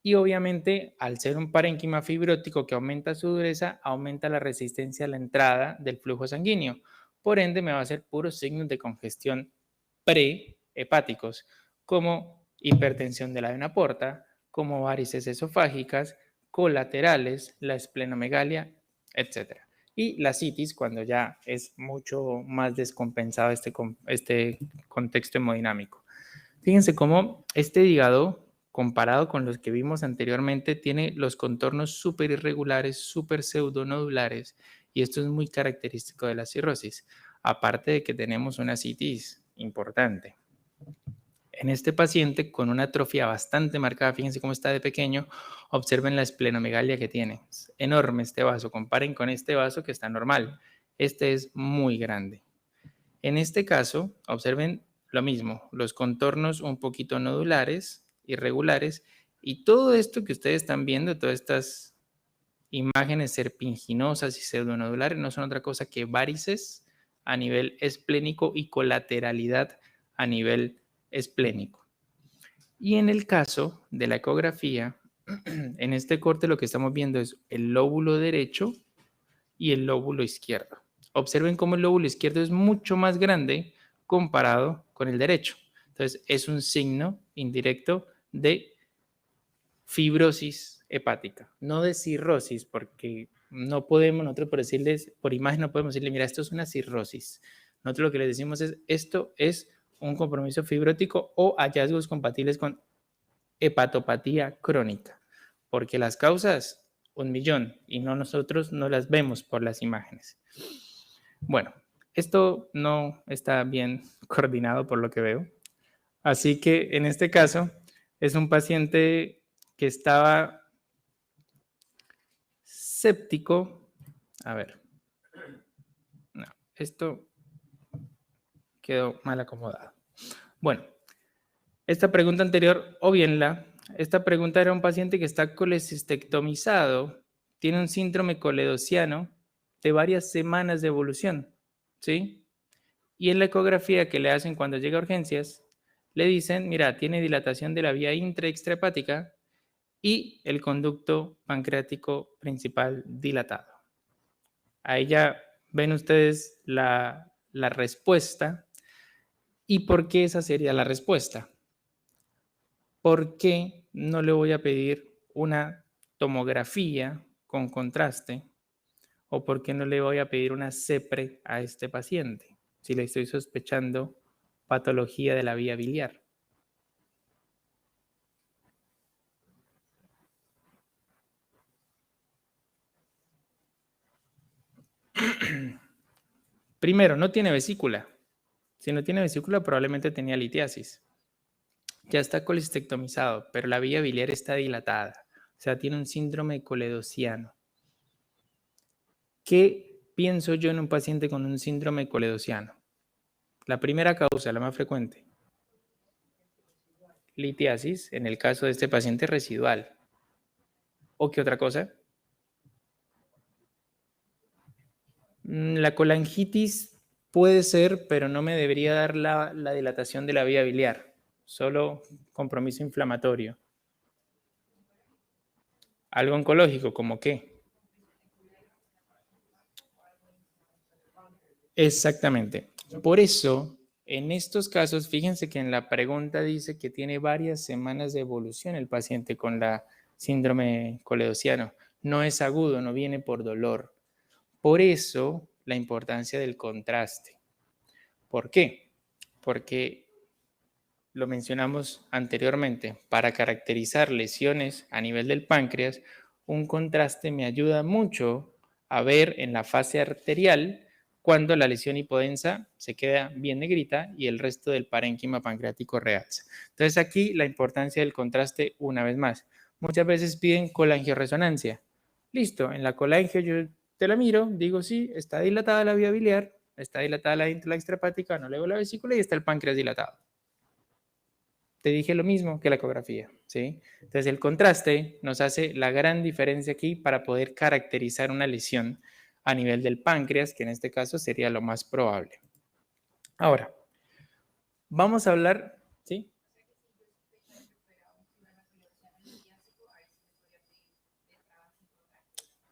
y obviamente al ser un parénquima fibrótico que aumenta su dureza, aumenta la resistencia a la entrada del flujo sanguíneo. Por ende me va a hacer puros signos de congestión prehepáticos, como hipertensión de la vena porta, como varices esofágicas, colaterales, la esplenomegalia, etc. Y la citis cuando ya es mucho más descompensado este contexto hemodinámico. Fíjense cómo este hígado, comparado con los que vimos anteriormente, tiene los contornos súper irregulares, súper pseudonodulares, y esto es muy característico de la cirrosis, aparte de que tenemos una citis importante. En este paciente con una atrofia bastante marcada, fíjense cómo está de pequeño, observen la esplenomegalia que tiene. Es enorme este vaso, comparen con este vaso que está normal. Este es muy grande. En este caso, observen lo mismo, los contornos un poquito nodulares, irregulares, y todo esto que ustedes están viendo, todas estas imágenes serpiginosas y pseudonodulares, no son otra cosa que varices a nivel esplénico y colateralidad a nivel esplénico. Y en el caso de la ecografía, en este corte lo que estamos viendo es el lóbulo derecho y el lóbulo izquierdo. Observen cómo el lóbulo izquierdo es mucho más grande comparado con el derecho. Entonces, es un signo indirecto de fibrosis hepática, no de cirrosis, porque no podemos nosotros por decirles, por imagen no podemos decirle, mira, esto es una cirrosis. Nosotros lo que les decimos es, esto es un compromiso fibrótico o hallazgos compatibles con hepatopatía crónica, porque las causas, 1.000.000, y no nosotros no las vemos por las imágenes. Bueno, esto no está bien coordinado por lo que veo, así que en este caso es un paciente que estaba séptico. A ver, no, esto quedó mal acomodado. Bueno, esta pregunta anterior, obvienla. Esta pregunta era un paciente que está colecistectomizado, tiene un síndrome coledociano de varias semanas de evolución, ¿sí? Y en la ecografía que le hacen cuando llega a urgencias, le dicen, mira, tiene dilatación de la vía intra-extrahepática y el conducto pancreático principal dilatado. Ahí ya ven ustedes la respuesta. ¿Y por qué esa sería la respuesta? ¿Por qué no le voy a pedir una tomografía con contraste? ¿O por qué no le voy a pedir una CEPRE a este paciente si le estoy sospechando patología de la vía biliar? Primero, no tiene vesícula. Si no tiene vesícula, probablemente tenía litiasis. Ya está colistectomizado, pero la vía biliar está dilatada. O sea, tiene un síndrome coledociano. ¿Qué pienso yo en un paciente con un síndrome coledociano? La primera causa, la más frecuente, litiasis, en el caso de este paciente residual. ¿O qué otra cosa? La colangitis puede ser, pero no me debería dar la dilatación de la vía biliar, solo compromiso inflamatorio. Algo oncológico, ¿como qué? Exactamente. Por eso, en estos casos, fíjense que en la pregunta dice que tiene varias semanas de evolución el paciente con la síndrome coledociano. No es agudo, no viene por dolor. Por eso, la importancia del contraste. ¿Por qué? Porque lo mencionamos anteriormente, para caracterizar lesiones a nivel del páncreas, un contraste me ayuda mucho a ver en la fase arterial cuando la lesión hipodensa se queda bien negrita y el resto del parénquima pancreático realza. Entonces aquí la importancia del contraste una vez más. Muchas veces piden colangioresonancia. Listo, en la colangio yo te la miro, digo sí, está dilatada la vía biliar, está dilatada la extrahepática, no le veo la vesícula y está el páncreas dilatado. Te dije lo mismo que la ecografía, ¿sí? Entonces el contraste nos hace la gran diferencia aquí para poder caracterizar una lesión a nivel del páncreas, que en este caso sería lo más probable. Ahora, vamos a hablar, ¿sí?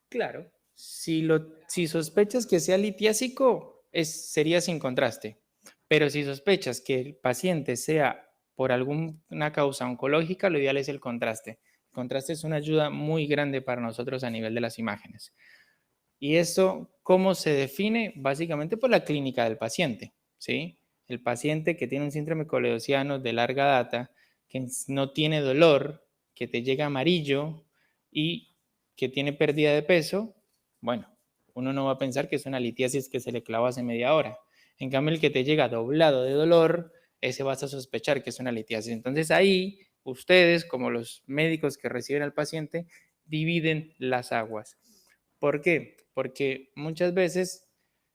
Claro, si sospechas que sea litiásico, sería sin contraste, pero si sospechas que el paciente sea por alguna causa oncológica, lo ideal es el contraste. El contraste es una ayuda muy grande para nosotros a nivel de las imágenes. ¿Y eso cómo se define? Básicamente por la clínica del paciente, ¿sí? El paciente que tiene un síndrome coledociano de larga data, que no tiene dolor, que te llega amarillo y que tiene pérdida de peso, bueno, uno no va a pensar que es una litiasis que se le clavó hace media hora. En cambio, el que te llega doblado de dolor, ese vas a sospechar que es una litiasis. Entonces ahí, ustedes, como los médicos que reciben al paciente, dividen las aguas. ¿Por qué? Porque muchas veces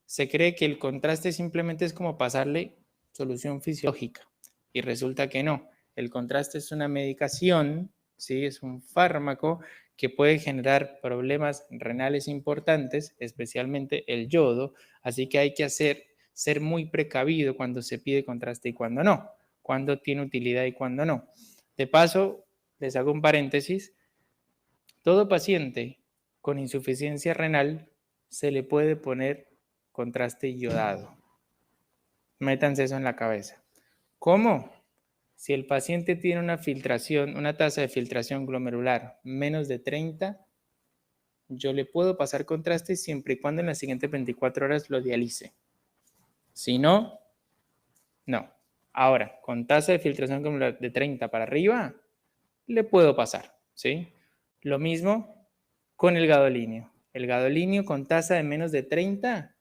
se cree que el contraste simplemente es como pasarle solución fisiológica y resulta que no. El contraste es una medicación, ¿sí? Es un fármaco que puede generar problemas renales importantes, especialmente el yodo, así que hay que ser muy precavido cuando se pide contraste y cuando no, cuando tiene utilidad y cuando no. De paso, les hago un paréntesis, todo paciente con insuficiencia renal se le puede poner contraste iodado. Métanse eso en la cabeza. ¿Cómo? Si el paciente tiene una filtración, una tasa de filtración glomerular menos de 30, yo le puedo pasar contraste siempre y cuando en las siguientes 24 horas lo dialice. Si no, no. Ahora, con tasa de filtración glomerular de 30 para arriba, le puedo pasar, ¿sí? Lo mismo con el gadolinio. El gadolinio con tasa de menos de 30,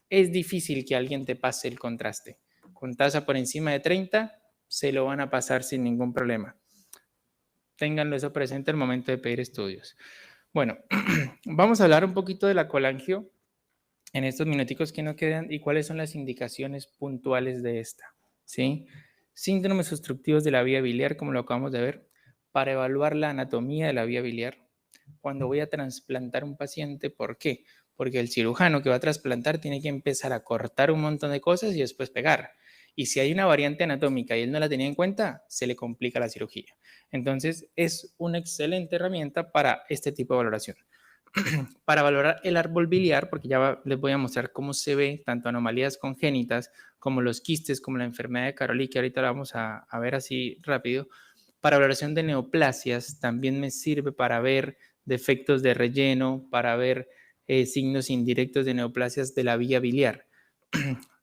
es difícil que alguien te pase el contraste. Con tasa por encima de 30, se lo van a pasar sin ningún problema. Ténganlo eso presente al momento de pedir estudios. Bueno, vamos a hablar un poquito de la colangio en estos minuticos que nos quedan y cuáles son las indicaciones puntuales de esta, ¿sí? Síndromes obstructivos de la vía biliar, como lo acabamos de ver, para evaluar la anatomía de la vía biliar. Cuando voy a trasplantar un paciente, ¿por qué? Porque el cirujano que va a trasplantar tiene que empezar a cortar un montón de cosas y después pegar. Y si hay una variante anatómica y él no la tenía en cuenta, se le complica la cirugía. Entonces, es una excelente herramienta para este tipo de valoración. Para valorar el árbol biliar, porque les voy a mostrar cómo se ve tanto anomalías congénitas como los quistes, como la enfermedad de Karoli, que ahorita la vamos a ver así rápido. Para valoración de neoplasias también me sirve para ver defectos de relleno, para ver signos indirectos de neoplasias de la vía biliar.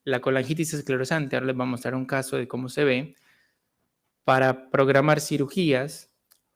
La colangitis esclerosante, ahora les voy a mostrar un caso de cómo se ve. Para programar cirugías,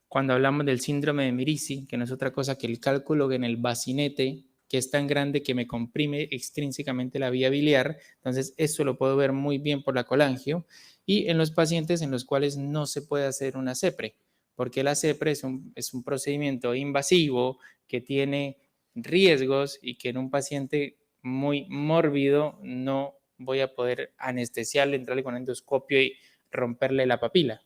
cuando hablamos del síndrome de Mirici, que no es otra cosa que el cálculo en el bacinete, que es tan grande que me comprime extrínsecamente la vía biliar, entonces eso lo puedo ver muy bien por la colangio, y en los pacientes en los cuales no se puede hacer una CEPRE, porque la CEPRE es un procedimiento invasivo que tiene riesgos y que en un paciente muy mórbido no voy a poder anestesiarle, entrarle con endoscopio y romperle la papila.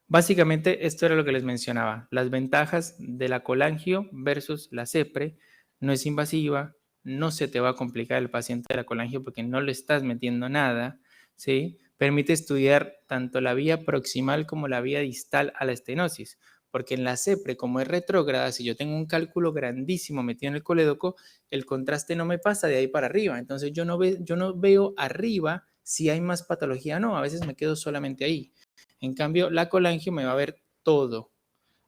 Básicamente esto era lo que les mencionaba, las ventajas de la colangio versus la CEPRE. No es invasiva, no se te va a complicar el paciente de la colangio porque no le estás metiendo nada, ¿sí? Permite estudiar tanto la vía proximal como la vía distal a la estenosis, porque en la CEPRE, como es retrógrada, si yo tengo un cálculo grandísimo metido en el colédoco, el contraste no me pasa de ahí para arriba, entonces yo no veo arriba si hay más patología o no, a veces me quedo solamente ahí. En cambio, la colangio me va a ver todo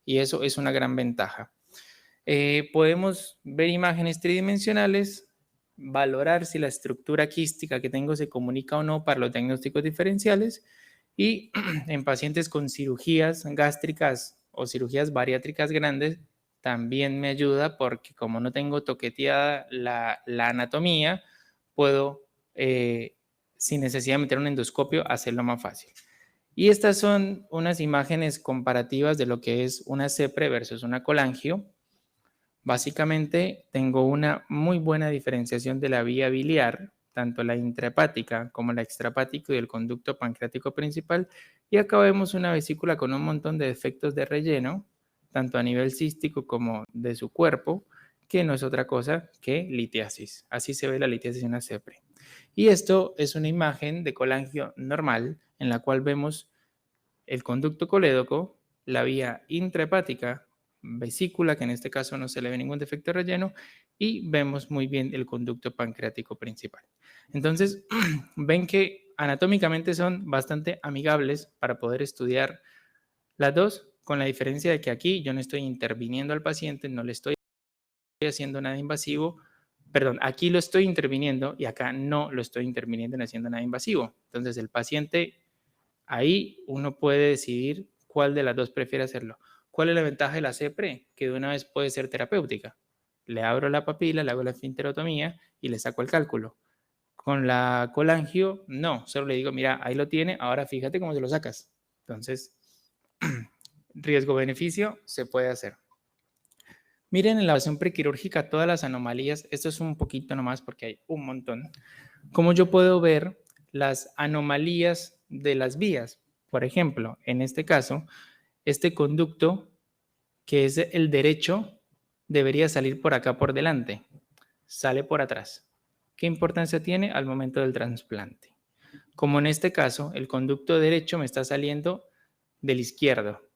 y eso es una gran ventaja. Podemos ver imágenes tridimensionales, valorar si la estructura quística que tengo se comunica o no para los diagnósticos diferenciales y en pacientes con cirugías gástricas o cirugías bariátricas grandes también me ayuda porque como no tengo toqueteada la anatomía, puedo, sin necesidad de meter un endoscopio, hacerlo más fácil. Y estas son unas imágenes comparativas de lo que es una CEPRE versus una colangio. Básicamente tengo una muy buena diferenciación de la vía biliar, tanto la intrahepática como la extrahepática y el conducto pancreático principal. Y acá vemos una vesícula con un montón de defectos de relleno, tanto a nivel cístico como de su cuerpo, que no es otra cosa que litiasis. Así se ve la litiasis en una CEPRE. Y esto es una imagen de colangio normal en la cual vemos el conducto colédoco, la vía intrahepática, vesícula, que en este caso no se le ve ningún defecto de relleno, y vemos muy bien el conducto pancreático principal. Entonces, ven que anatómicamente son bastante amigables para poder estudiar las dos, con la diferencia de que aquí yo no estoy interviniendo al paciente, no le estoy haciendo nada invasivo, perdón, aquí lo estoy interviniendo y acá no lo estoy interviniendo en haciendo nada invasivo. Entonces, el paciente, ahí uno puede decidir cuál de las dos prefiere hacerlo. ¿Cuál es la ventaja de la CEPRE? Que de una vez puede ser terapéutica. Le abro la papila, le hago la esfinterotomía y le saco el cálculo. Con la colangio, no, solo le digo, mira, ahí lo tiene, ahora fíjate cómo se lo sacas. Entonces, riesgo-beneficio se puede hacer. Miren en la evaluación prequirúrgica todas las anomalías, esto es un poquito nomás porque hay un montón. ¿Cómo yo puedo ver las anomalías de las vías? Por ejemplo, en este caso, este conducto, que es el derecho, debería salir por acá por delante, sale por atrás. ¿Qué importancia tiene al momento del trasplante? Como en este caso, el conducto derecho me está saliendo del izquierdo.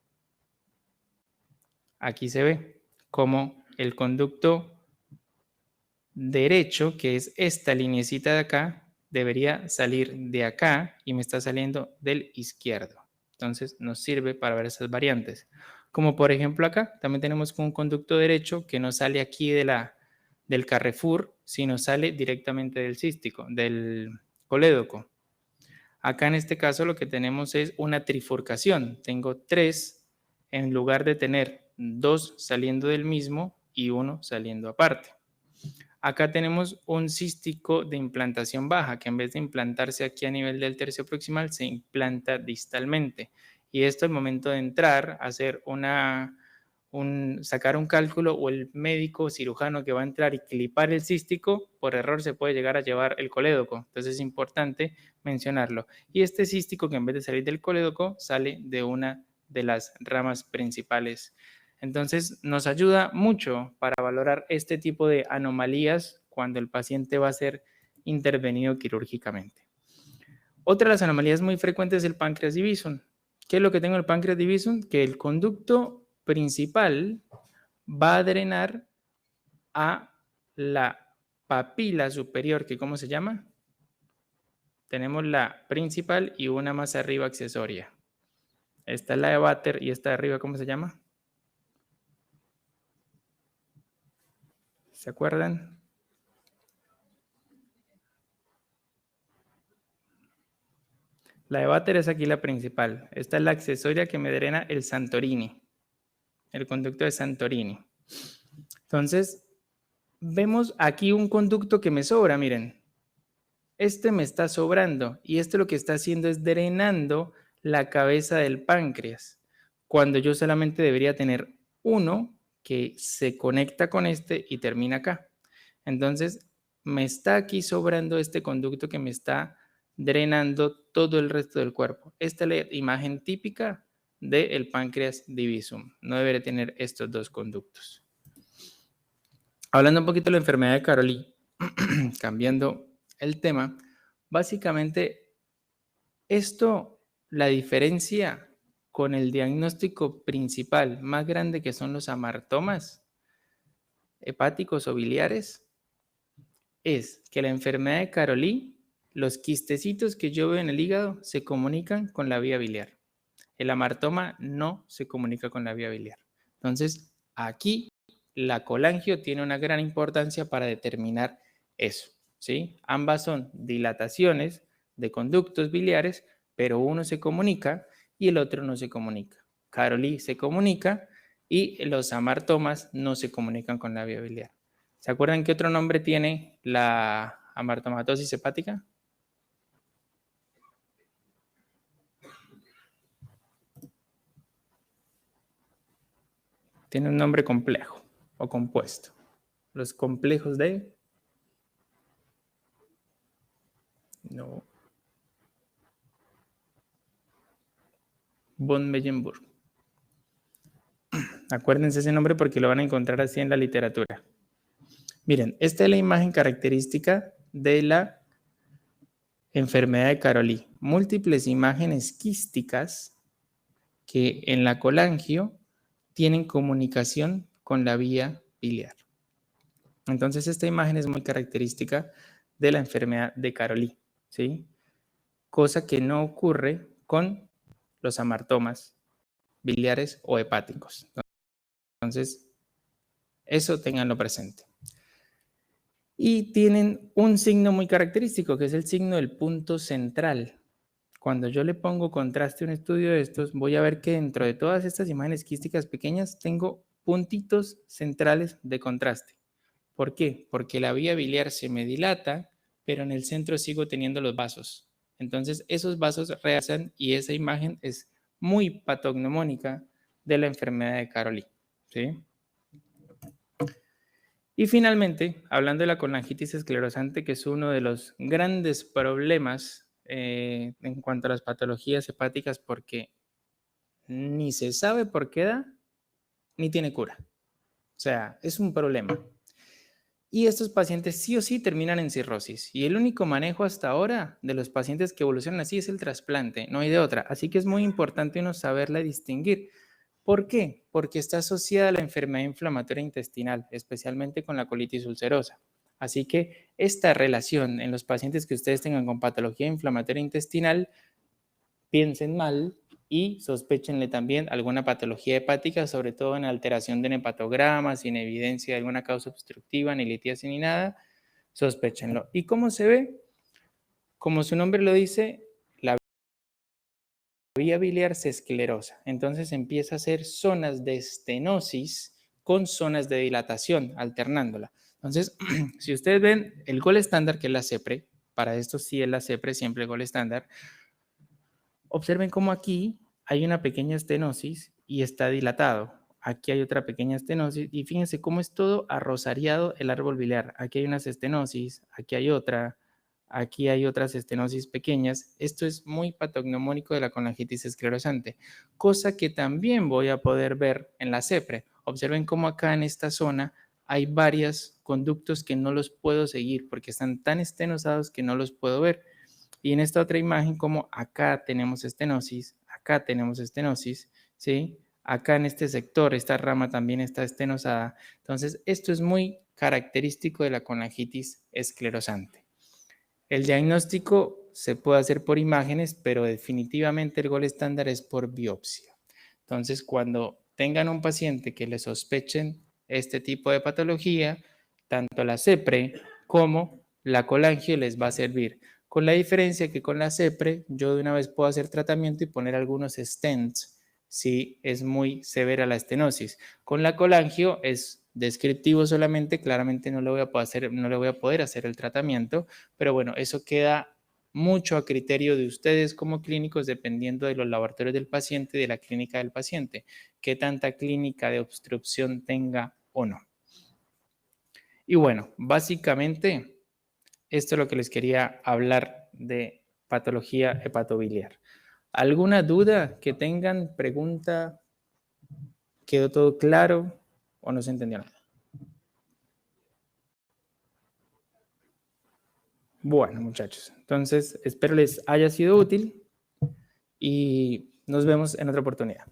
Aquí se ve como el conducto derecho, que es esta lineecita de acá, debería salir de acá y me está saliendo del izquierdo. Entonces nos sirve para ver esas variantes. Como por ejemplo acá, también tenemos un conducto derecho que no sale aquí del Carrefour, sino sale directamente del cístico, del colédoco. Acá en este caso lo que tenemos es una trifurcación. Tengo 3 en lugar de tener 2 saliendo del mismo y 1 saliendo aparte. Acá tenemos un cístico de implantación baja, que en vez de implantarse aquí a nivel del tercio proximal, se implanta distalmente. Y esto al momento de entrar, hacer sacar un cálculo o el médico cirujano que va a entrar y clipar el cístico, por error se puede llegar a llevar el colédoco. Entonces es importante mencionarlo. Y este cístico que en vez de salir del colédoco, sale de una de las ramas principales. Entonces nos ayuda mucho para valorar este tipo de anomalías cuando el paciente va a ser intervenido quirúrgicamente. Otra de las anomalías muy frecuentes es el páncreas divisum. ¿Qué es lo que tengo en el páncreas divisum? Que el conducto principal va a drenar a la papila superior, que ¿cómo se llama? Tenemos la principal y una más arriba accesoria. Esta es la de Vater y esta de arriba, ¿cómo se llama? ¿Se acuerdan? La de Vater es aquí la principal. Esta es la accesoria que me drena el Santorini, el conducto de Santorini. Entonces, vemos aquí un conducto que me sobra, miren. Este me está sobrando y este lo que está haciendo es drenando la cabeza del páncreas, cuando yo solamente debería tener uno que se conecta con este y termina acá. Entonces, me está aquí sobrando este conducto que me está drenando todo el resto del cuerpo. Esta es la imagen típica del páncreas divisum. No debería tener estos dos conductos. Hablando un poquito de la enfermedad de Caroli, cambiando el tema, básicamente esto, la diferencia con el diagnóstico principal más grande que son los amartomas hepáticos o biliares, es que la enfermedad de Caroli, los quistecitos que yo veo en el hígado se comunican con la vía biliar. El amartoma no se comunica con la vía biliar. Entonces, aquí la colangio tiene una gran importancia para determinar eso, ¿sí? Ambas son dilataciones de conductos biliares, pero uno se comunica y el otro no se comunica. Caroli se comunica y los amartomas no se comunican con la vía biliar. ¿Se acuerdan qué otro nombre tiene la amartomatosis hepática? Tiene un nombre complejo o compuesto. Los complejos de... No. Von Meyenburg. Acuérdense ese nombre porque lo van a encontrar así en la literatura. Miren, esta es la imagen característica de la enfermedad de Caroli. Múltiples imágenes quísticas que en la colangio tienen comunicación con la vía biliar. Entonces, esta imagen es muy característica de la enfermedad de Caroli, ¿sí? Cosa que no ocurre con los amartomas biliares o hepáticos. Entonces, eso ténganlo presente. Y tienen un signo muy característico, que es el signo del punto central. Cuando yo le pongo contraste a un estudio de estos, voy a ver que dentro de todas estas imágenes quísticas pequeñas tengo puntitos centrales de contraste. ¿Por qué? Porque la vía biliar se me dilata, pero en el centro sigo teniendo los vasos. Entonces, esos vasos realzan y esa imagen es muy patognomónica de la enfermedad de Caroli, ¿sí? Y finalmente, hablando de la colangitis esclerosante, que es uno de los grandes problemas en cuanto a las patologías hepáticas, porque ni se sabe por qué da, ni tiene cura. O sea, es un problema. Y estos pacientes sí o sí terminan en cirrosis. Y el único manejo hasta ahora de los pacientes que evolucionan así es el trasplante, no hay de otra. Así que es muy importante uno saberla distinguir. ¿Por qué? Porque está asociada a la enfermedad inflamatoria intestinal, especialmente con la colitis ulcerosa. Así que esta relación en los pacientes que ustedes tengan con patología inflamatoria intestinal, piensen mal y sospéchenle también alguna patología hepática, sobre todo en alteración de hepatograma, sin evidencia de alguna causa obstructiva, ni litiasis ni nada, sospéchenlo. ¿Y cómo se ve? Como su nombre lo dice, la vía biliar se esclerosa. Entonces empieza a hacer zonas de estenosis con zonas de dilatación, alternándola. Entonces, si ustedes ven el gol estándar, que es la CEPRE, para esto sí es la CEPRE, siempre el gol estándar, observen cómo aquí hay una pequeña estenosis y está dilatado. Aquí hay otra pequeña estenosis y fíjense cómo es todo arrosariado el árbol biliar. Aquí hay unas estenosis, aquí hay otra, aquí hay otras estenosis pequeñas. Esto es muy patognomónico de la colangitis esclerosante, cosa que también voy a poder ver en la CEPRE. Observen cómo acá en esta zona hay varios conductos que no los puedo seguir porque están tan estenosados que no los puedo ver. Y en esta otra imagen, como acá tenemos estenosis, ¿sí? Acá en este sector, esta rama también está estenosada. Entonces, esto es muy característico de la colangitis esclerosante. El diagnóstico se puede hacer por imágenes, pero definitivamente el gol estándar es por biopsia. Entonces, cuando tengan un paciente que le sospechen este tipo de patología, tanto la CEPRE como la colangio les va a servir. Con la diferencia que con la CEPRE yo de una vez puedo hacer tratamiento y poner algunos stents si es muy severa la estenosis. Con la colangio es descriptivo solamente, claramente no le voy a poder hacer el tratamiento, pero bueno, eso queda mucho a criterio de ustedes como clínicos dependiendo de los laboratorios del paciente y de la clínica del paciente, qué tanta clínica de obstrucción tenga o no. Y bueno, básicamente esto es lo que les quería hablar de patología hepatobiliar. ¿Alguna duda que tengan? ¿Pregunta? ¿Quedó todo claro o no se entendió nada? Bueno, muchachos, entonces espero les haya sido útil y nos vemos en otra oportunidad.